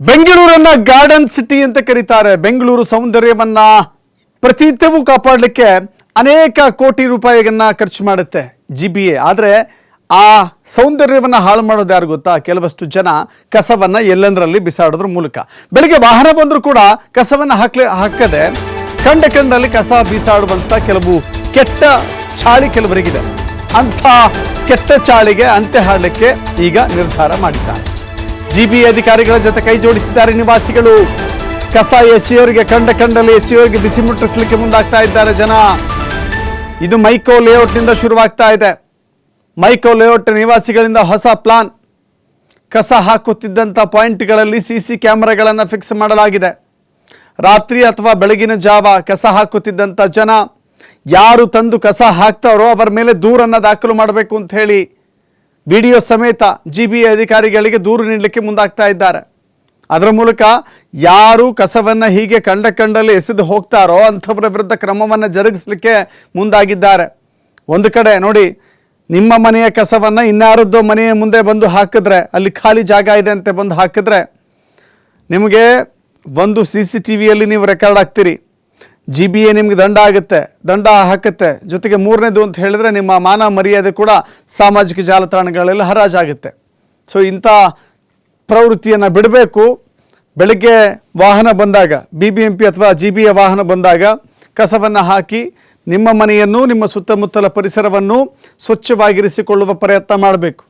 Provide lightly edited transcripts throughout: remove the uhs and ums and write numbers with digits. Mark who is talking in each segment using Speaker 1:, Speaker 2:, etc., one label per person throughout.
Speaker 1: ಬೆಂಗಳೂರನ್ನ garden city ಅಂತ ಕರೀತಾರೆ. ಬೆಂಗಳೂರು ಸೌಂದರ್ಯವನ್ನ ಪ್ರತಿನಿತ್ಯವೂ ಕಾಪಾಡಲಿಕ್ಕೆ ಅನೇಕ ಕೋಟಿ ರೂಪಾಯಿಗಳನ್ನ ಖರ್ಚು ಮಾಡುತ್ತೆ GBA. ಆದರೆ ಆ ಸೌಂದರ್ಯವನ್ನು ಹಾಳು ಮಾಡೋದು ಯಾರು ಗೊತ್ತಾ? ಕೆಲವಷ್ಟು ಜನ ಕಸವನ್ನು ಎಲ್ಲೆಂದರಲ್ಲಿ ಬಿಸಾಡೋದ್ರ ಮೂಲಕ. ಬೆಳಿಗ್ಗೆ ವಾಹನ ಬಂದರೂ ಕೂಡ ಕಸವನ್ನು ಹಾಕದೆ ಕಂಡಲ್ಲಿ ಕಸ ಬೀಸಾಡುವಂಥ ಕೆಲವು ಕೆಟ್ಟ ಚಾಳಿ ಕೆಲವರಿಗಿದೆ. ಅಂಥ ಕೆಟ್ಟ ಚಾಳಿಗೆ ಅಂತ್ಯ ಹಾಡಲಿಕ್ಕೆ ಈಗ ನಿರ್ಧಾರ ಮಾಡಿದ್ದಾರೆ. GBA ಅಧಿಕಾರಿಗಳ ಜೊತೆ ಕೈ ಜೋಡಿಸಿದ್ದಾರೆ ನಿವಾಸಿಗಳು. ಕಸ ಎಸೆಯೋರಿಗೆ ಕಂಡಲ್ಲಿ ಎಸೆಯೋರಿಗೆ ಬಿಸಿ ಮುಟ್ಟಿಸಲಿಕ್ಕೆ ಮುಂದಾಗ್ತಾ ಇದ್ದಾರೆ ಜನ. ಇದು ಮೈಕೋ ಲೇಔಟ್ನಿಂದ ಶುರುವಾಗ್ತಾ ಇದೆ. ಮೈಕೋ ಲೇಔಟ್ ನಿವಾಸಿಗಳಿಂದ ಹೊಸ ಪ್ಲಾನ್. ಕಸ ಹಾಕುತ್ತಿದ್ದಂಥ ಪಾಯಿಂಟ್ಗಳಲ್ಲಿ CC ಕ್ಯಾಮೆರಾಗಳನ್ನು ಫಿಕ್ಸ್ ಮಾಡಲಾಗಿದೆ. ರಾತ್ರಿ ಅಥವಾ ಬೆಳಗಿನ ಜಾವ ಕಸ ಹಾಕುತ್ತಿದ್ದಂಥ ಜನ ಯಾರು ತಂದು ಕಸ ಹಾಕ್ತಾರೋ ಅವರ ಮೇಲೆ ದೂರನ್ನು ದಾಖಲು ಮಾಡಬೇಕು ಅಂತ ಹೇಳಿ ವಿಡಿಯೋ ಸಮೇತ GBA ಅಧಿಕಾರಿಗಳಿಗೆ ದೂರು ನೀಡಲಿಕ್ಕೆ ಮುಂದಾಗ್ತಾ ಇದ್ದಾರೆ. ಅದರ ಮೂಲಕ ಯಾರು ಕಸವನ್ನು ಹೀಗೆ ಕಂಡಲ್ಲಿ ಎಸೆದು ಹೋಗ್ತಾರೋ ಅಂಥವರ ವಿರುದ್ಧ ಕ್ರಮವನ್ನು ಜರುಗಿಸಲಿಕ್ಕೆ ಮುಂದಾಗಿದ್ದಾರೆ. ಒಂದು ಕಡೆ ನೋಡಿ, ನಿಮ್ಮ ಮನೆಯ ಕಸವನ್ನು ಇನ್ಯಾರದ್ದೋ ಮನೆಯ ಮುಂದೆ ಬಂದು ಹಾಕಿದ್ರೆ, ಅಲ್ಲಿ ಖಾಲಿ ಜಾಗ ಇದೆ ಅಂತ ಬಂದು ಹಾಕಿದ್ರೆ ನಿಮಗೆ ಒಂದು CCTVಯಲ್ಲಿ ನೀವು ರೆಕಾರ್ಡ್ ಆಗ್ತೀರಿ. GBA ನಿಮಗೆ ದಂಡ ಹಾಕುತ್ತೆ. ಜೊತೆಗೆ ಮೂರನೇದು ಅಂತ ಹೇಳಿದ್ರೆ ನಿಮ್ಮ ಮಾನ ಮರ್ಯಾದೆ ಕೂಡ ಸಾಮಾಜಿಕ ಜಾಲತಾಣಗಳಲ್ಲಿ ಹರಾಜಾಗುತ್ತೆ. ಸೊ ಇಂಥ ಪ್ರವೃತ್ತಿಯನ್ನು ಬಿಡಬೇಕು. ಬೆಳಗ್ಗೆ ವಾಹನ ಬಂದಾಗ BBMP ಅಥವಾ GBA ವಾಹನ ಬಂದಾಗ ಕಸವನ್ನು ಹಾಕಿ ನಿಮ್ಮ ಮನೆಯನ್ನು ನಿಮ್ಮ ಸುತ್ತಮುತ್ತಲ ಪರಿಸರವನ್ನು ಸ್ವಚ್ಛವಾಗಿರಿಸಿಕೊಳ್ಳುವ ಪ್ರಯತ್ನ ಮಾಡಬೇಕು.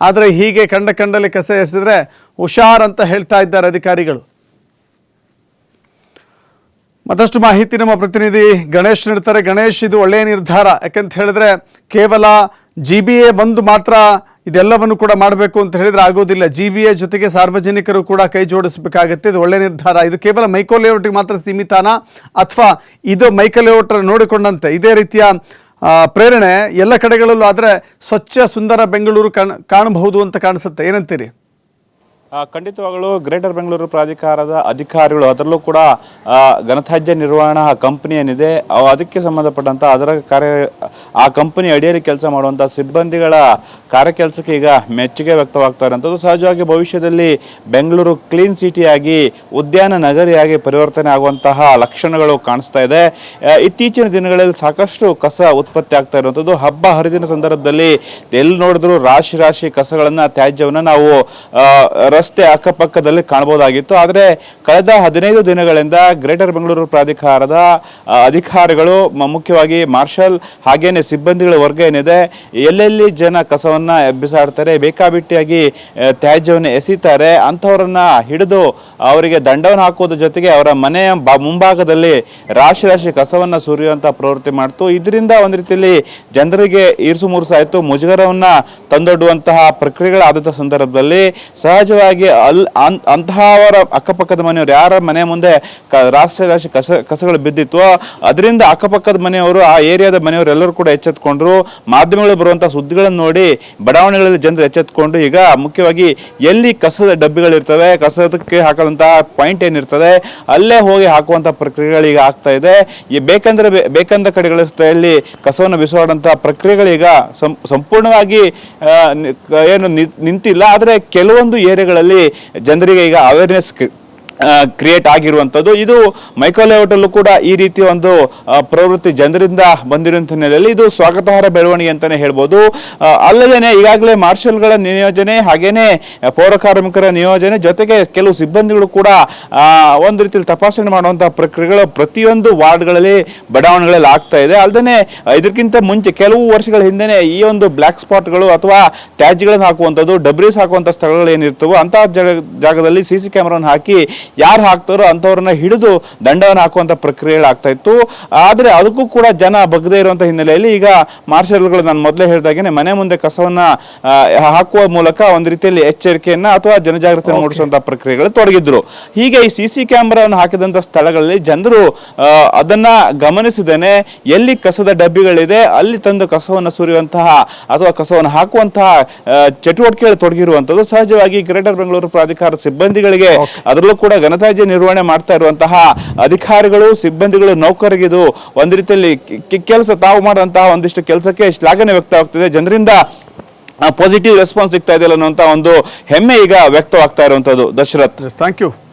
Speaker 1: ಆದರೆ ಹೀಗೆ ಕಂಡಲ್ಲಿ ಕಸ ಎಸೆದರೆ ಹುಷಾರ್ ಅಂತ ಹೇಳ್ತಾ ಇದ್ದಾರೆ ಅಧಿಕಾರಿಗಳು. ಮತ್ತಷ್ಟು ಮಾಹಿತಿ ನಮ್ಮ ಪ್ರತಿನಿಧಿ ಗಣೇಶ್ ನೀಡ್ತಾರೆ. ಗಣೇಶ್, ಇದು ಒಳ್ಳೆಯ ನಿರ್ಧಾರ. ಯಾಕಂತ ಹೇಳಿದ್ರೆ ಕೇವಲ GBA ಒಂದು ಮಾತ್ರ ಇದೆಲ್ಲವನ್ನು ಕೂಡ ಮಾಡಬೇಕು ಅಂತ ಹೇಳಿದ್ರೆ ಆಗೋದಿಲ್ಲ. GBA ಜೊತೆಗೆ ಸಾರ್ವಜನಿಕರು ಕೂಡ ಕೈ ಜೋಡಿಸಬೇಕಾಗತ್ತೆ. ಇದು ಒಳ್ಳೆಯ ನಿರ್ಧಾರ. ಇದು ಕೇವಲ ಮೈಕೋ ಲೇಔಟಿಗೆ ಮಾತ್ರ ಸೀಮಿತನಾ ಅಥವಾ ಇದು ಮೈಕೋ ಲೇಔಟ್ ನೋಡಿಕೊಂಡಂತೆ ಇದೇ ರೀತಿಯ ಪ್ರೇರಣೆ ಎಲ್ಲ ಕಡೆಗಳಲ್ಲೂ ಆದರೆ ಸ್ವಚ್ಛ ಸುಂದರ ಬೆಂಗಳೂರು ಕಾಣಬಹುದು ಅಂತ ಕಾಣಿಸುತ್ತೆ? ಏನಂತೀರಿ?
Speaker 2: ಖಂಡಿತವಾಗಲೂ ಗ್ರೇಟರ್ ಬೆಂಗಳೂರು ಪ್ರಾಧಿಕಾರದ ಅಧಿಕಾರಿಗಳು, ಅದರಲ್ಲೂ ಕೂಡ ಘನತ್ಯಾಜ್ಯ ನಿರ್ವಹಣಾ ಕಂಪನಿ ಏನಿದೆ ಅದಕ್ಕೆ ಸಂಬಂಧಪಟ್ಟಂಥ ಆ ಕಂಪನಿ ಅಡಿಯಲ್ಲಿ ಕೆಲಸ ಮಾಡುವಂಥ ಸಿಬ್ಬಂದಿಗಳ ಕಾರ್ಯಕೆಲಸಕ್ಕೆ ಈಗ ಮೆಚ್ಚುಗೆ ವ್ಯಕ್ತವಾಗ್ತಾ ಇರುವಂಥದ್ದು. ಸಹಜವಾಗಿ ಭವಿಷ್ಯದಲ್ಲಿ ಬೆಂಗಳೂರು ಕ್ಲೀನ್ ಸಿಟಿಯಾಗಿ ಉದ್ಯಾನ ನಗರಿಯಾಗಿ ಪರಿವರ್ತನೆ ಆಗುವಂತಹ ಲಕ್ಷಣಗಳು ಕಾಣಿಸ್ತಾ ಇದೆ. ಇತ್ತೀಚಿನ ದಿನಗಳಲ್ಲಿ ಸಾಕಷ್ಟು ಕಸ ಉತ್ಪತ್ತಿ ಆಗ್ತಾ ಇರುವಂಥದ್ದು. ಹಬ್ಬ ಹರಿದಿನ ಸಂದರ್ಭದಲ್ಲಿ ಎಲ್ಲಿ ನೋಡಿದ್ರು ರಾಶಿ ಕಸಗಳನ್ನು, ತ್ಯಾಜ್ಯವನ್ನು ನಾವು ರಸ್ತೆ ಅಕ್ಕಪಕ್ಕದಲ್ಲಿ ಕಾಣಬಹುದಾಗಿತ್ತು. ಆದರೆ ಕಳೆದ 15 ದಿನಗಳಿಂದ ಗ್ರೇಟರ್ ಬೆಂಗಳೂರು ಪ್ರಾಧಿಕಾರದ ಅಧಿಕಾರಿಗಳು, ಮುಖ್ಯವಾಗಿ ಮಾರ್ಷಲ್ ಹಾಗೇನೆ ಸಿಬ್ಬಂದಿಗಳ ವರ್ಗ ಏನಿದೆ, ಎಲ್ಲೆಲ್ಲಿ ಜನ ಕಸವನ್ನ ಬಿಸಾಡ್ತಾರೆ, ಬೇಕಾಬಿಟ್ಟಿಯಾಗಿ ತ್ಯಾಜ್ಯವನ್ನು ಎಸಿತಾರೆ, ಅಂಥವರನ್ನ ಹಿಡಿದು ಅವರಿಗೆ ದಂಡವನ್ನು ಹಾಕುವುದರ ಜೊತೆಗೆ ಅವರ ಮನೆಯ ಮುಂಭಾಗದಲ್ಲಿ ರಾಶಿ ಕಸವನ್ನ ಸುರಿಯುವಂತ ಪ್ರವೃತ್ತಿ ಮಾಡ್ತು. ಇದರಿಂದ ಒಂದು ರೀತಿಯಲ್ಲಿ ಜನರಿಗೆ ಇರ್ಸು ಮುರುಸಾಯ್ತು, ಮುಜುಗರವನ್ನ ತಂದೊಡ್ಡುವಂತಹ ಪ್ರಕ್ರಿಯೆಗಳಾದಂಥ ಸಂದರ್ಭದಲ್ಲಿ ಸಹಜವಾಗಿ ಅಂತಹವರ ಅಕ್ಕಪಕ್ಕದ ಮನೆಯವರು ಯಾರ ಮನೆ ಮುಂದೆ ರಾಶಿ ಕಸಗಳು ಬಿದ್ದಿತ್ತು, ಅದರಿಂದ ಅಕ್ಕಪಕ್ಕದ ಮನೆಯವರು, ಆ ಏರಿಯಾದ ಮನೆಯವರು ಎಲ್ಲರೂ ಕೂಡ ಎಚ್ಚೆತ್ಕೊಂಡ್ರು. ಮಾಧ್ಯಮಗಳು ಬರುವಂತಹ ಸುದ್ದಿಗಳನ್ನು ನೋಡಿ ಬಡಾವಣೆಗಳಲ್ಲಿ ಜನರು ಎಚ್ಚೆತ್ಕೊಂಡು ಈಗ ಮುಖ್ಯವಾಗಿ ಎಲ್ಲಿ ಕಸದ ಡಬ್ಬಿಗಳಿರ್ತವೆ, ಕಸದಕ್ಕೆ ಹಾಕದಂತಹ ಪಾಯಿಂಟ್ ಏನಿರ್ತದೆ ಅಲ್ಲೇ ಹೋಗಿ ಹಾಕುವಂತ ಪ್ರಕ್ರಿಯೆಗಳು ಈಗ ಆಗ್ತಾ ಇದೆ. ಬೇಕಂದ ಕಡೆಗಳ ಸ್ಥಳದಲ್ಲಿ ಕಸವನ್ನು ಬಿಸಾಡುವಂತಹ ಪ್ರಕ್ರಿಯೆಗಳೀಗ ಸಂಪೂರ್ಣವಾಗಿ ಏನು ನಿಂತಿಲ್ಲ. ಆದರೆ ಕೆಲವೊಂದು ಏರಿಯಾಗಳಲ್ಲಿ ಜನರಿಗೆ ಈಗ ಅವೇರ್ನೆಸ್ ಕ್ರಿಯೇಟ್ ಆಗಿರುವಂಥದ್ದು. ಇದು ಮೈಕೋ ಲೇಔಟಲ್ಲೂ ಕೂಡ ಈ ರೀತಿಯ ಒಂದು ಪ್ರವೃತ್ತಿ ಜನರಿಂದ ಬಂದಿರುವಂಥ ಹಿನ್ನೆಲೆಯಲ್ಲಿ ಇದು ಸ್ವಾಗತಾರ್ಹ ಬೆಳವಣಿಗೆ ಅಂತಾನೆ ಹೇಳ್ಬೋದು. ಅಲ್ಲದೇನೆ ಈಗಾಗಲೇ ಮಾರ್ಷಲ್ಗಳ ನಿಯೋಜನೆ, ಹಾಗೇನೆ ಪೌರ ಕಾರ್ಮಿಕರ ನಿಯೋಜನೆ, ಜೊತೆಗೆ ಕೆಲವು ಸಿಬ್ಬಂದಿಗಳು ಕೂಡ ಒಂದು ರೀತಿಯಲ್ಲಿ ತಪಾಸಣೆ ಮಾಡುವಂತಹ ಪ್ರಕ್ರಿಯೆಗಳು ಪ್ರತಿಯೊಂದು ವಾರ್ಡ್ಗಳಲ್ಲಿ, ಬಡಾವಣೆಗಳಲ್ಲಿ ಆಗ್ತಾ ಇದೆ. ಅಲ್ಲದೆ ಇದಕ್ಕಿಂತ ಮುಂಚೆ ಕೆಲವು ವರ್ಷಗಳ ಹಿಂದೆನೆ ಈ ಒಂದು ಬ್ಲಾಕ್ ಸ್ಪಾಟ್ಗಳು ಅಥವಾ ತ್ಯಾಜ್ಯಗಳನ್ನು ಹಾಕುವಂಥದ್ದು, ಡಬ್ರೀಸ್ ಹಾಕುವಂಥ ಸ್ಥಳಗಳು ಏನಿರ್ತವೋ ಅಂತಹ ಜಾಗದಲ್ಲಿ CC ಕ್ಯಾಮೆರಾವನ್ನು ಹಾಕಿ ಯಾರು ಹಾಕ್ತಾರೋ ಅಂಥವ್ರನ್ನ ಹಿಡಿದು ದಂಡವನ್ನು ಹಾಕುವಂತ ಪ್ರಕ್ರಿಯೆಗಳಾಗ್ತಾ ಇತ್ತು. ಆದರೆ ಅದಕ್ಕೂ ಕೂಡ ಜನ ಬಗ್ಗದೇ ಇರುವಂತ ಹಿನ್ನೆಲೆಯಲ್ಲಿ ಈಗ ಮಾರ್ಷಲ್ಗಳು, ನಾನು ಮೊದಲೇ ಹೇಳಿದಾಗೇನೆ, ಮನೆ ಮುಂದೆ ಕಸವನ್ನ ಹಾಕುವ ಮೂಲಕ ಒಂದು ರೀತಿಯಲ್ಲಿ ಎಚ್ಚರಿಕೆಯನ್ನ ಅಥವಾ ಜನಜಾಗೃತಿಯನ್ನು ಮೂಡಿಸುವಂತಹ ಪ್ರಕ್ರಿಯೆಗಳು ತೊಡಗಿದ್ರು. ಹೀಗೆ ಈ CC ಕ್ಯಾಮೆರಾವನ್ನು ಹಾಕಿದಂತ ಸ್ಥಳಗಳಲ್ಲಿ ಜನರು ಅದನ್ನ ಗಮನಿಸಿದೇನೆ ಎಲ್ಲಿ ಕಸದ ಡಬ್ಬಿಗಳಿದೆ ಅಲ್ಲಿ ತಂದು ಕಸವನ್ನು ಸುರಿಯುವಂತಹ ಅಥವಾ ಕಸವನ್ನು ಹಾಕುವಂತಹ ಚಟುವಟಿಕೆಗಳು ತೊಡಗಿರುವಂತದ್ದು. ಸಹಜವಾಗಿ ಗ್ರೇಟರ್ ಬೆಂಗಳೂರು ಪ್ರಾಧಿಕಾರದ ಸಿಬ್ಬಂದಿಗಳಿಗೆ, ಅದರಲ್ಲೂ ಕೂಡ ಘನತ್ಯಾಜ್ಯ ನಿರ್ವಹಣೆ ಮಾಡ್ತಾ ಇರುವಂತಹ ಅಧಿಕಾರಿಗಳು, ಸಿಬ್ಬಂದಿಗಳು, ನೌಕರರಿಗಿದು ಒಂದು ರೀತಿಯಲ್ಲಿ ತಾವು ಮಾಡುವಂತಹ ಒಂದಿಷ್ಟು ಕೆಲಸಕ್ಕೆ ಶ್ಲಾಘನೆ ವ್ಯಕ್ತವಾಗ್ತಿದೆ. ಜನರಿಂದ ಪಾಸಿಟಿವ್ ರೆಸ್ಪಾನ್ಸ್ ಸಿಗ್ತಾ ಇದೆಯಲ್ಲ ಅನ್ನುವಂತ ಒಂದು ಹೆಮ್ಮೆ ಈಗ ವ್ಯಕ್ತವಾಗ್ತಾ ಇರುವಂತದ್ದು. Dasharath,
Speaker 1: thank you.